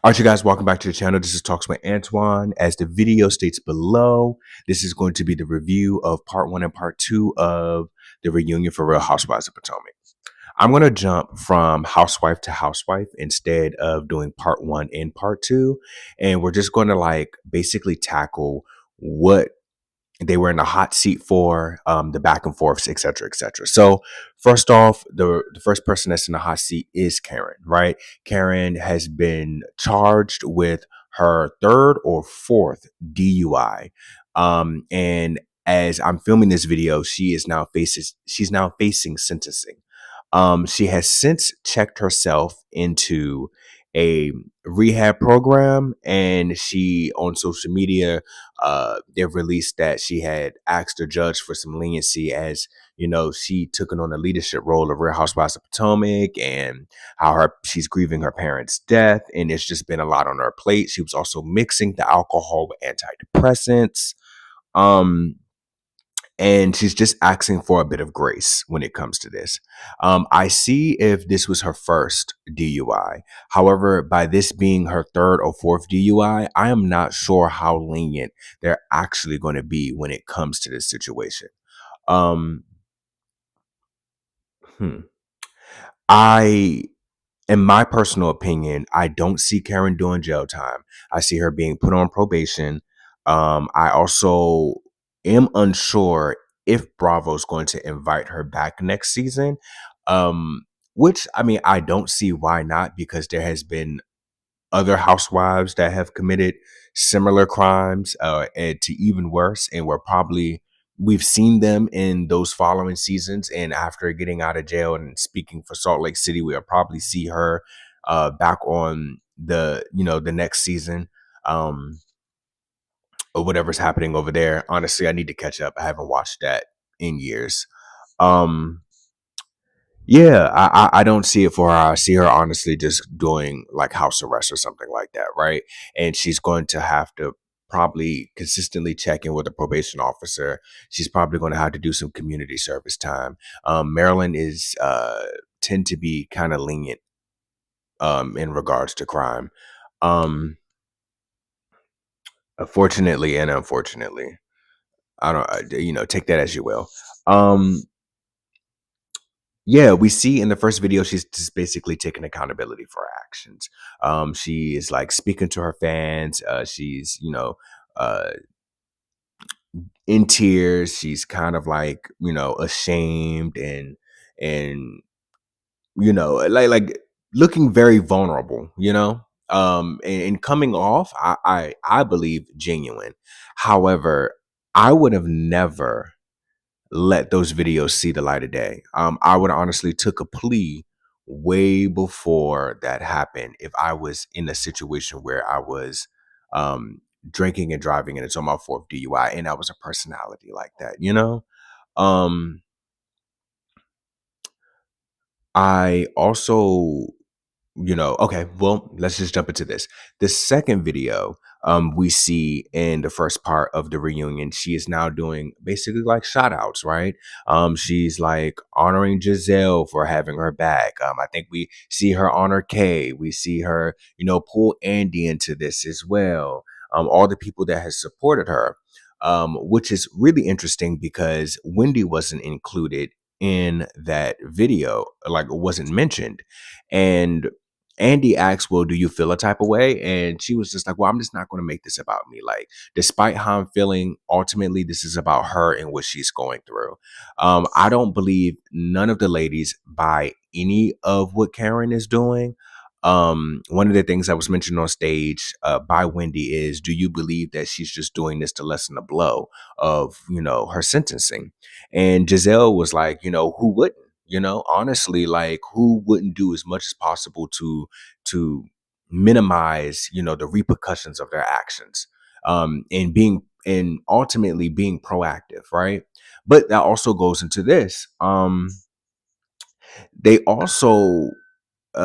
Alright, you guys, welcome back to the channel. This is Talks with Antoine. As the video states below, this is going to be the review of part 1 and part 2 of the reunion for Real Housewives of Potomac. I'm going to jump from housewife to housewife instead of doing part 1 and part 2. And we're just going to basically tackle what they were in the hot seat for, the back and forths, etc., etc. So first off, the first person that's in the hot seat is Karen, right? Karen has been charged with her third or fourth DUI, and as I'm filming this video, she's now facing sentencing. She has since checked herself into a rehab program, and she on social media they've released that she had asked the judge for some leniency, as you know, she took on a leadership role of Real Housewives of Potomac, and how she's grieving her parents' death, and it's just been a lot on her plate. She was also mixing the alcohol with antidepressants. Um, and she's just asking for a bit of grace when it comes to this. I see if this was her first DUI. However, by this being her third or fourth DUI, I am not sure how lenient they're actually going to be when it comes to this situation. Um, hmm. I In my personal opinion, I don't see Karen doing jail time. I see her being put on probation. I also am unsure if Bravo's going to invite her back next season. Which, I mean, I don't see why not, because there has been other housewives that have committed similar crimes, and to even worse, and we've seen them in those following seasons. And after getting out of jail and speaking for Salt Lake City, we'll probably see her back on the next season, um, or whatever's happening over there. Honestly, I need to catch up. I haven't watched that in years. Um, yeah, I don't see it for her. I see her honestly just doing like house arrest or something like that, right? And she's going to have to probably consistently check in with a probation officer. She's probably going to have to do some community service time. Maryland is tend to be kind of lenient in regards to crime. Um, Fortunately and unfortunately, I don't, take that as you will. Um, Yeah, we see in the first video, she's just basically taking accountability for her actions. She is like speaking to her fans. She's, uh, in tears. She's kind of like, ashamed, and like looking very vulnerable, and coming off, I believe, genuine. However, I would have never let those videos see the light of day. I would honestly took a plea way before that happened if I was in a situation where I was drinking and driving and it's on my fourth DUI and I was a personality like that. Um, I also okay, well, let's just jump into this. The second video, we see in the first part of the reunion, she is now doing basically like shout outs, right? She's like honoring Giselle for having her back. I think we see her honor Kay. We see her, pull Andy into this as well. All the people that has supported her, which is really interesting because Wendy wasn't included in that video, like wasn't mentioned. And Andy asked, "Well, do you feel a type of way?" And she was just like, "Well, I'm just not going to make this about me. Like, despite how I'm feeling, ultimately, this is about her and what she's going through." I don't believe none of the ladies buy any of what Karen is doing. One of the things that was mentioned on stage by Wendy is, "Do you believe that she's just doing this to lessen the blow of, her sentencing?" And Giselle was like, "Who wouldn't?" Honestly, like, who wouldn't do as much as possible to minimize, the repercussions of their actions, and ultimately being proactive, right? But that also goes into this. They also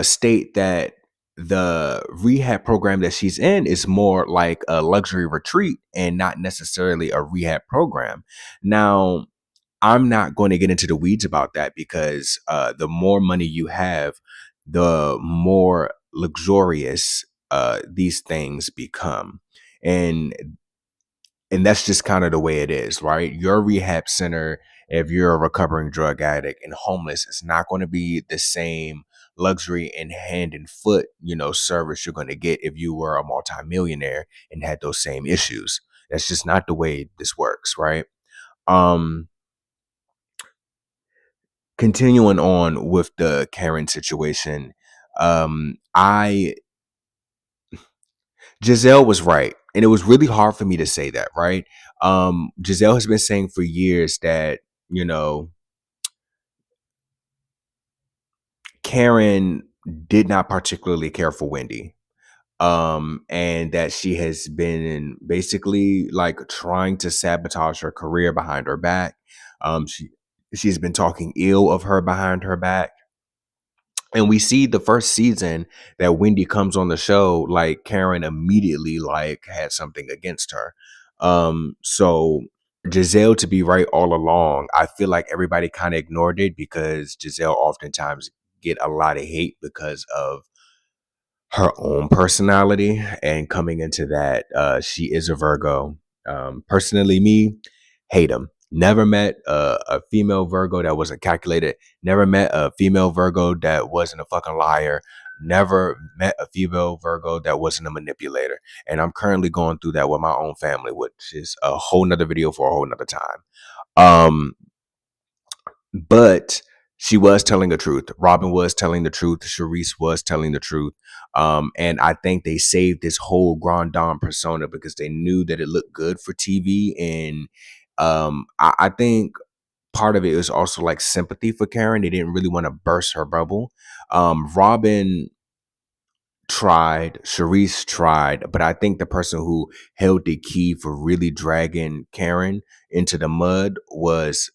state that the rehab program that she's in is more like a luxury retreat and not necessarily a rehab program. Now, I'm not going to get into the weeds about that because the more money you have, the more luxurious these things become. And that's just kind of the way it is, right? Your rehab center, if you're a recovering drug addict and homeless, it's not going to be the same luxury and hand and foot, service you're going to get if you were a multimillionaire and had those same issues. That's just not the way this works, right? Um, Continuing on with the Karen situation, I Giselle was right. And it was really hard for me to say that, right? Giselle has been saying for years that, you know, Karen did not particularly care for Wendy. And that she has been basically like trying to sabotage her career behind her back. She's been talking ill of her behind her back. And we see the first season that Wendy comes on the show, like Karen immediately like had something against her. So Giselle to be right all along, I feel like everybody kind of ignored it because Giselle oftentimes get a lot of hate because of her own personality. And coming into that, she is a Virgo. Personally, me, hate him. Never met a female Virgo that wasn't calculated. Never met a female Virgo that wasn't a fucking liar. Never met a female Virgo that wasn't a manipulator. And I'm currently going through that with my own family, which is a whole nother video for a whole nother time. Um, but she was telling the truth. Robin was telling the truth. Charisse was telling the truth. And I think they saved this whole Grand Dame persona because they knew that it looked good for TV. And I think part of it is also like sympathy for Karen. They didn't really want to burst her bubble. Robin tried, Charisse tried, but I think the person who held the key for really dragging Karen into the mud was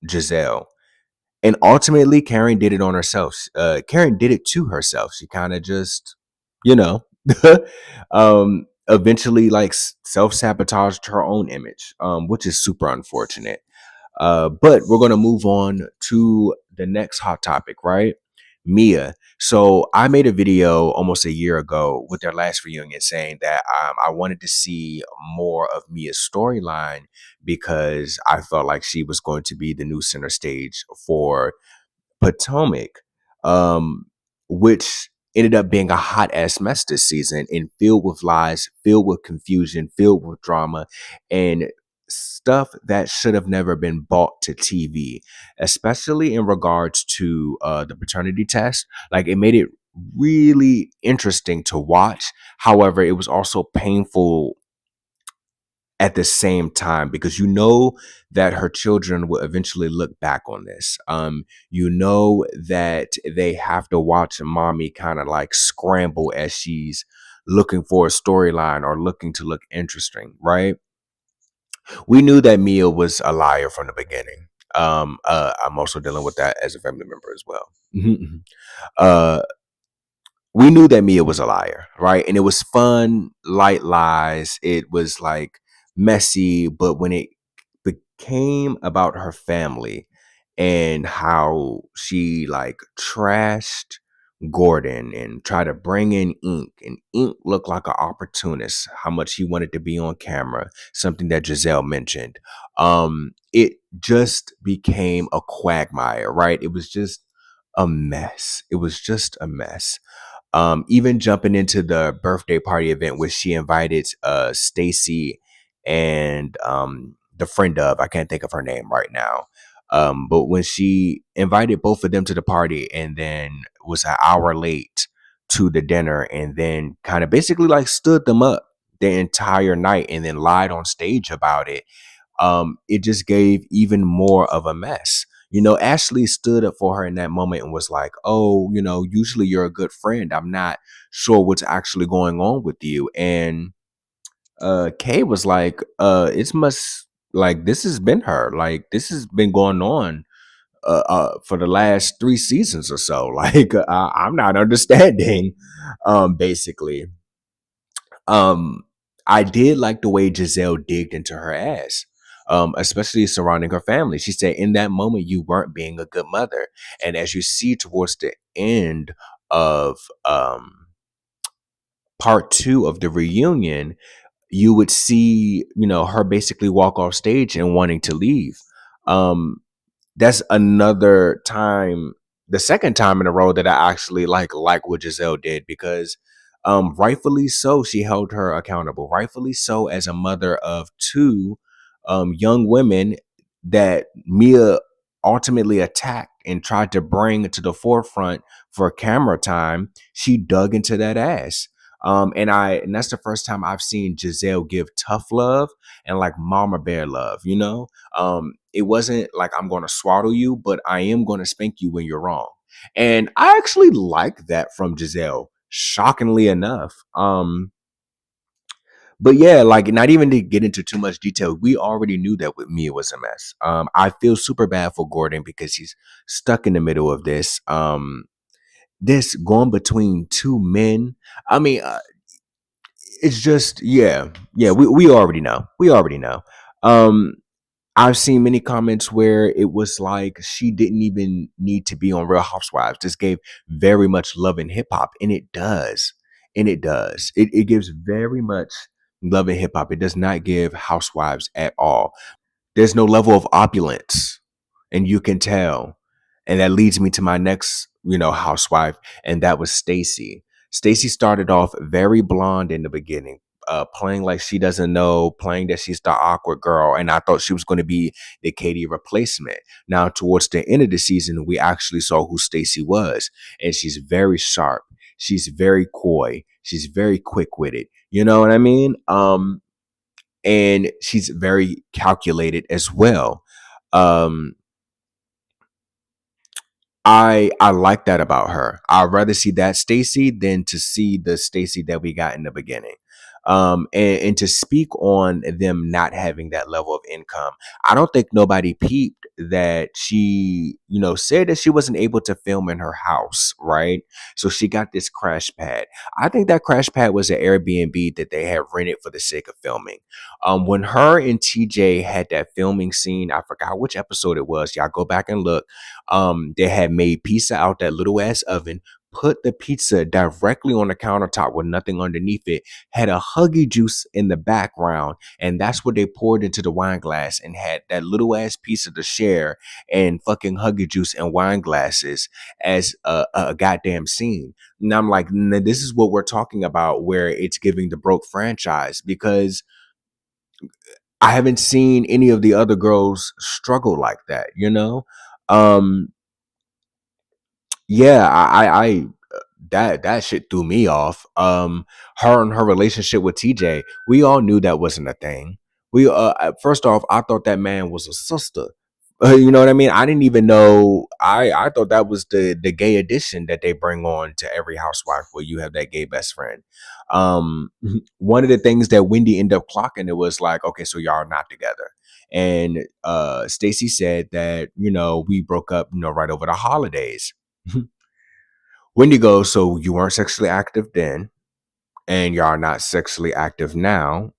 Giselle. And ultimately, Karen did it on herself. Karen did it to herself. She kind of just, you know, eventually like self-sabotaged her own image, which is super unfortunate. But we're going to move on to the next hot topic, right? Mia. So I made a video almost a year ago with their last reunion saying that I wanted to see more of Mia's storyline because I felt like she was going to be the new center stage for Potomac, um, which ended up being a hot ass mess this season and filled with lies, filled with confusion, filled with drama, and stuff that should have never been brought to TV, especially in regards to the paternity test. Like it made it really interesting to watch. However, it was also painful at the same time because you know that her children will eventually look back on this. You know that they have to watch mommy kind of like scramble as she's looking for a storyline or looking to look interesting, right? We knew that Mia was a liar from the beginning. I'm also dealing with that as a family member as well. uh we knew that Mia was a liar, right? And it was fun, light lies. It was like messy, but when it became about her family and how she like trashed Gordon and tried to bring in Ink, and Ink looked like an opportunist, how much he wanted to be on camera, something that Giselle mentioned. It just became a quagmire, right? It was just a mess. It was just a mess. Even jumping into the birthday party event where she invited Stacy and the friend of, I can't think of her name right now. But when she invited both of them to the party and then was an hour late to the dinner and then kind of basically like stood them up the entire night and then lied on stage about it, it just gave even more of a mess. Ashley stood up for her in that moment and was like, oh, usually you're a good friend. I'm not sure what's actually going on with you. And Kay was like, it's must like this has been her. Like this has been going on for the last 3 seasons or so. Like I'm not understanding, basically. Um, I did like the way Giselle digged into her ass, especially surrounding her family. She said, in that moment, you weren't being a good mother. And as you see towards the end of part two of the reunion, you would see, her basically walk off stage and wanting to leave. Um, that's another time, the second time in a row that I actually like what Giselle did, because rightfully so, she held her accountable. Rightfully so, as a mother of two young women that Mia ultimately attacked and tried to bring to the forefront for camera time, she dug into that ass. And that's the first time I've seen Giselle give tough love and like mama bear love, it wasn't like I'm going to swaddle you, but I am going to spank you when you're wrong. And I actually like that from Giselle, shockingly enough. But yeah, like, not even to get into too much detail, we already knew that with Mia was a mess. I feel super bad for Gordon because he's stuck in the middle of this going between two men. I mean, it's just, yeah, we already know. We already know. Um, I've seen many comments where it was like she didn't even need to be on Real Housewives. This gave very much love and hip hop, and it does. And it does. It gives very much love and hip hop. It does not give Housewives at all. There's no level of opulence, and you can tell. And that leads me to my next, housewife, and that was Stacy. Stacy started off very blonde in the beginning, playing like she doesn't know, playing that she's the awkward girl, and I thought she was going to be the Katie replacement. Now, towards the end of the season, we actually saw who Stacy was, and she's very sharp. She's very coy. She's very quick witted. You know what I mean? And she's very calculated as well. Um, I like that about her. I'd rather see that Stacy than to see the Stacy that we got in the beginning. And to speak on them not having that level of income, I don't think nobody peeped that she, said that she wasn't able to film in her house, right? So she got this crash pad. I think that crash pad was an Airbnb that they had rented for the sake of filming. When her and TJ had that filming scene, I forgot which episode it was. Y'all go back and look. They had made pizza out that little ass oven, put the pizza directly on the countertop with nothing underneath it, had a Huggy Juice in the background, and that's what they poured into the wine glass, and had that little ass pizza to share and fucking Huggy Juice and wine glasses as a goddamn scene. And I'm like, this is what we're talking about, where it's giving the broke franchise, because I haven't seen any of the other girls struggle like that. Um, yeah, I that shit threw me off. Her and her relationship with TJ, we all knew that wasn't a thing. First off, I thought that man was a sister. You know what I mean? I didn't even know. I thought that was the gay addition that they bring on to every housewife, where you have that gay best friend. Um, one of the things that Wendy ended up clocking, it was like, okay, so y'all are not together. And Stacy said that, we broke up, right over the holidays. Wendy goes, so you weren't sexually active then, and y'all not sexually active now.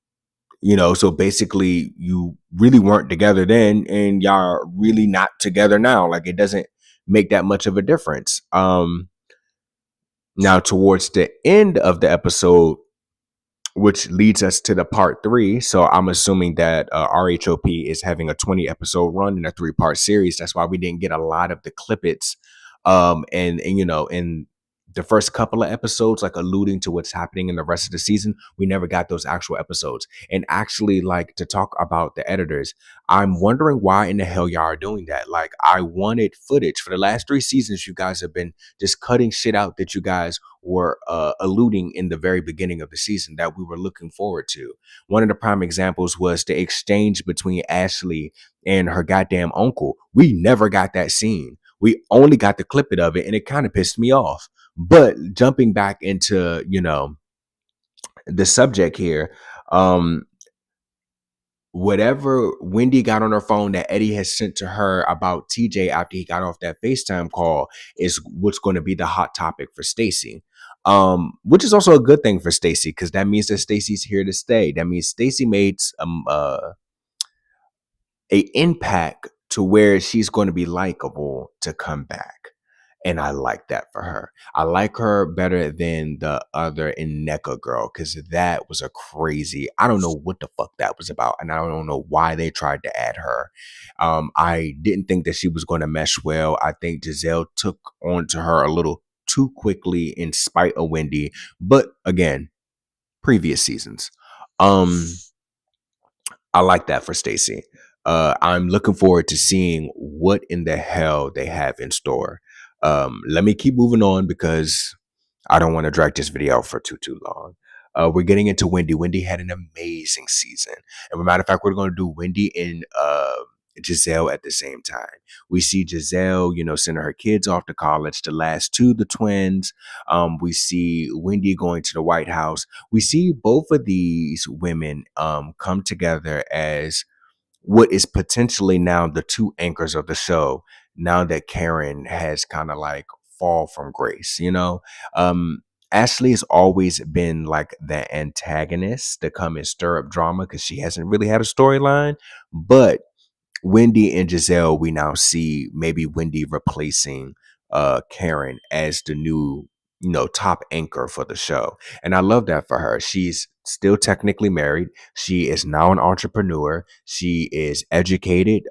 So basically you really weren't together then, and y'all are really not together now. Like, it doesn't make that much of a difference. Now towards the end of the episode, which leads us to the part three. So I'm assuming that RHOP is having a 20 episode run in a 3-part series. That's why we didn't get a lot of the clippets. And in the first couple of episodes, like alluding to what's happening in the rest of the season, we never got those actual episodes. And actually, like, to talk about the editors, I'm wondering why in the hell y'all are doing that. Like, I wanted footage for the last 3 seasons. You guys have been just cutting shit out that you guys were alluding in the very beginning of the season that we were looking forward to. One of the prime examples was the exchange between Ashley and her goddamn uncle. We never got that scene. We only got the clip of it, and it kind of pissed me off. But jumping back into, the subject here, um, whatever Wendy got on her phone that Eddie has sent to her about TJ after he got off that FaceTime call is what's going to be the hot topic for Stacy. Which is also a good thing for Stacy, because that means that Stacy's here to stay. That means Stacy made a impact to where she's going to be likable to come back. And I like that for her. I like her better than the other Ineka girl because that was a crazy. I don't know what the fuck that was about, and I don't know why they tried to add her. I didn't think that she was going to mesh well. I think Giselle took on to her a little too quickly in spite of Wendy. But again, previous seasons. Um, I like that for Stacy. I'm looking forward to seeing what in the hell they have in store. Let me keep moving on because I don't want to drag this video out for too long. We're getting into Wendy. Wendy had an amazing season. And as a matter of fact, we're going to do Wendy and Giselle at the same time. We see Giselle, sending her kids off to college, the last two, the twins. We see Wendy going to the White House. We see both of these women come together as what is potentially now the two anchors of the show, now that Karen has kind of like fall from grace. um Ashley has always been like the antagonist to come and stir up drama because she hasn't really had a storyline. But Wendy and Giselle, we now see maybe Wendy replacing Karen as the new, top anchor for the show. And I love that for her. She's still technically married. She is now an entrepreneur. She is educated.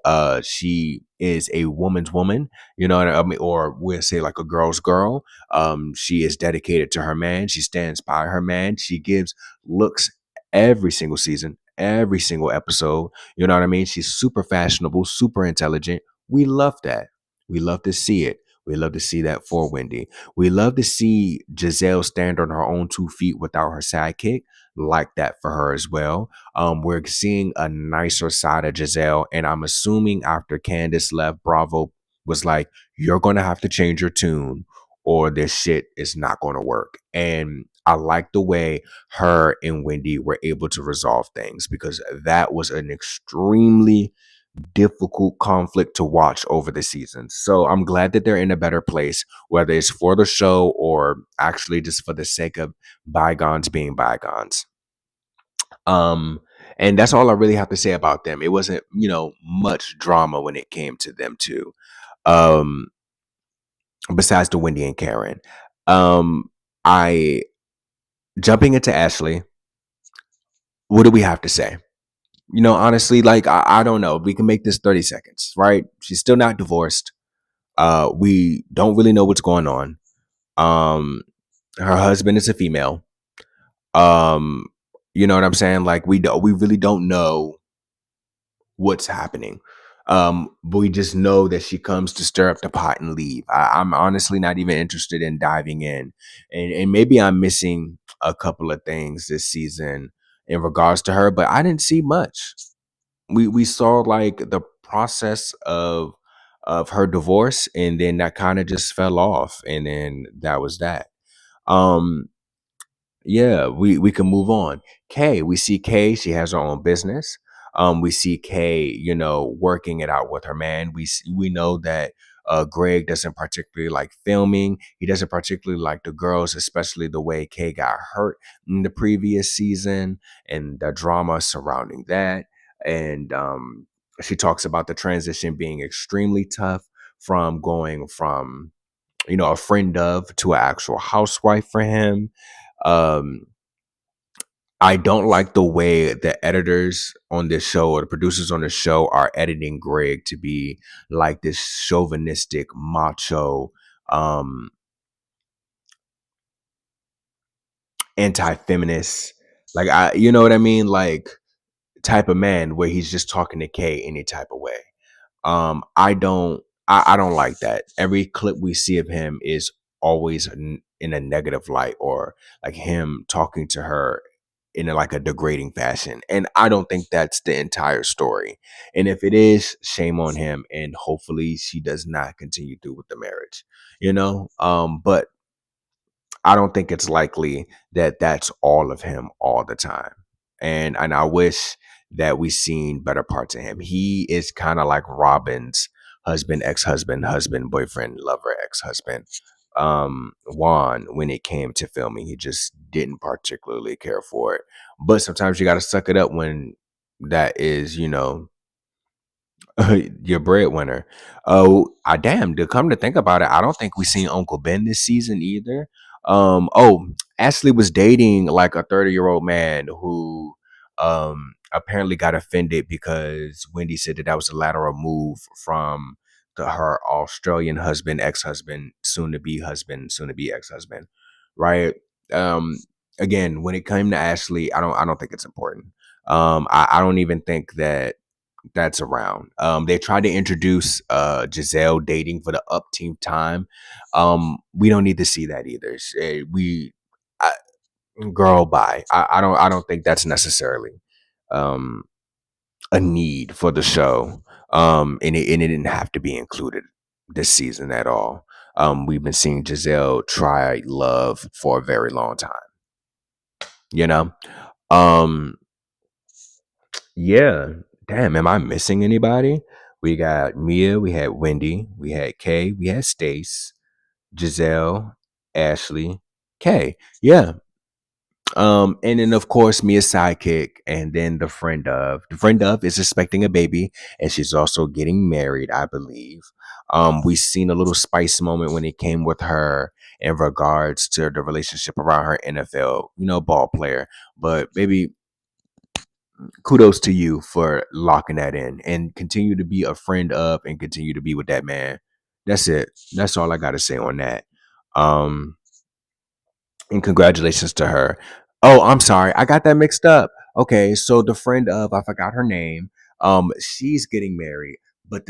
She is a woman's woman, you know what I mean? Or we'll say like a girl's girl. She is dedicated to her man. She stands by her man. She gives looks every single season, every single episode. You know what I mean? She's super fashionable, super intelligent. We love that. We love to see it. We love to see that for Wendy. We love to see Giselle stand on her own 2 feet without her sidekick. Like that for her as well. We're seeing a nicer side of Giselle, and I'm assuming after Candace left, Bravo was like, "You're gonna have to change your tune, or this shit is not gonna work." And I like the way her and Wendy were able to resolve things because that was an extremely difficult conflict to watch over the seasons. So I'm glad that they're in a better place, whether it's for the show or actually just for the sake of bygones being bygones. Um, and that's all I really have to say about them. It wasn't, much drama when it came to them too. Um, Besides the Wendy and Karen. I Jumping into Ashley, what do we have to say? Honestly, like I don't know. We can make this 30 seconds, right? She's still not divorced. We don't really know what's going on. Um, Her husband is a female. Um, you know what I'm saying? Like we really don't know what's happening. But we just know that she comes to stir up the pot and leave. I'm honestly not even interested in diving in. And maybe I'm missing a couple of things this season in regards to her, but I didn't see much. We saw like the process of her divorce, and then that kind of just fell off, and then that was that. um yeah, we can move on. Kay, we see Kay, she has her own business. We see Kay, working it out with her man. We know that Greg doesn't particularly like filming. He doesn't particularly like the girls, especially the way Kay got hurt in the previous season and the drama surrounding that. And she talks about the transition being extremely tough, from going from a friend of to an actual housewife for him. um I don't like the way the editors on this show or the producers on the show are editing Greg to be like this chauvinistic, macho, um, anti-feminist, like you know what I mean, like type of man where he's just talking to Kay any type of way. I don't like that. Every clip we see of him is always in a negative light, or like him talking to her in like a degrading fashion. And I don't think that's the entire story. And if it is, shame on him. And hopefully she does not continue through with the marriage, but I don't think it's likely that that's all of him all the time. And I wish that we seen better parts of him. He is kind of like Robin's husband, ex-husband, husband, boyfriend, lover, ex-husband. Juan, when it came to filming, he just didn't particularly care for it. But sometimes you got to suck it up when that is, Your breadwinner. Oh, I damn. To come to think about it, I don't think we seen Uncle Ben this season either. Oh, Ashley was dating like a 30-year-old man who apparently got offended because Wendy said that was a lateral move from her Australian husband, ex-husband, soon to be ex-husband, right? Um, Again, when it came to Ashley, I don't think it's important. I don't even think that's around. They tried to introduce Giselle dating for the upteenth time. We don't need to see that either. I, girl, bye. I don't think that's necessarily um a need for the show. And it didn't have to be included this season at all. We've been seeing Giselle try love for a very long time, you know? Um, Yeah. Damn, am I missing anybody? We got Mia, we had Wendy, we had Kay, we had Stace, Giselle, Ashley, Kay. Yeah. And then of course Mia's sidekick, and then the friend of. The friend of is expecting a baby, and she's also getting married, I believe. We seen a little spice moment when it came with her in regards to the relationship around her NFL, ball player. But baby, kudos to you for locking that in and continue to be a friend of and continue to be with that man. That's it. That's all I got to say on that. Um, and congratulations to her. Oh, I'm sorry. I got that mixed up. Okay, so the friend of, I forgot her name. She's getting married, but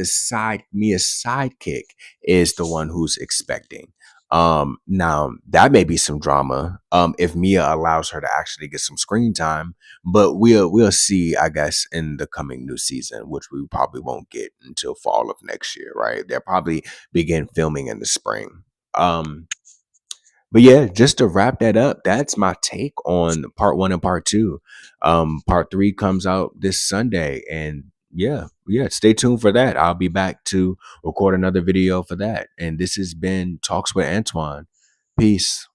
Mia's sidekick is the one who's expecting. Now that may be some drama. If Mia allows her to actually get some screen time, but we'll see, I guess, in the coming new season, which we probably won't get until fall of next year, right? They'll probably begin filming in the spring. Um, but yeah, just to wrap that up, that's my take on part one and part two. Part three comes out this Sunday, and yeah, stay tuned for that. I'll be back to record another video for that. And this has been Talks with Antoine. Peace.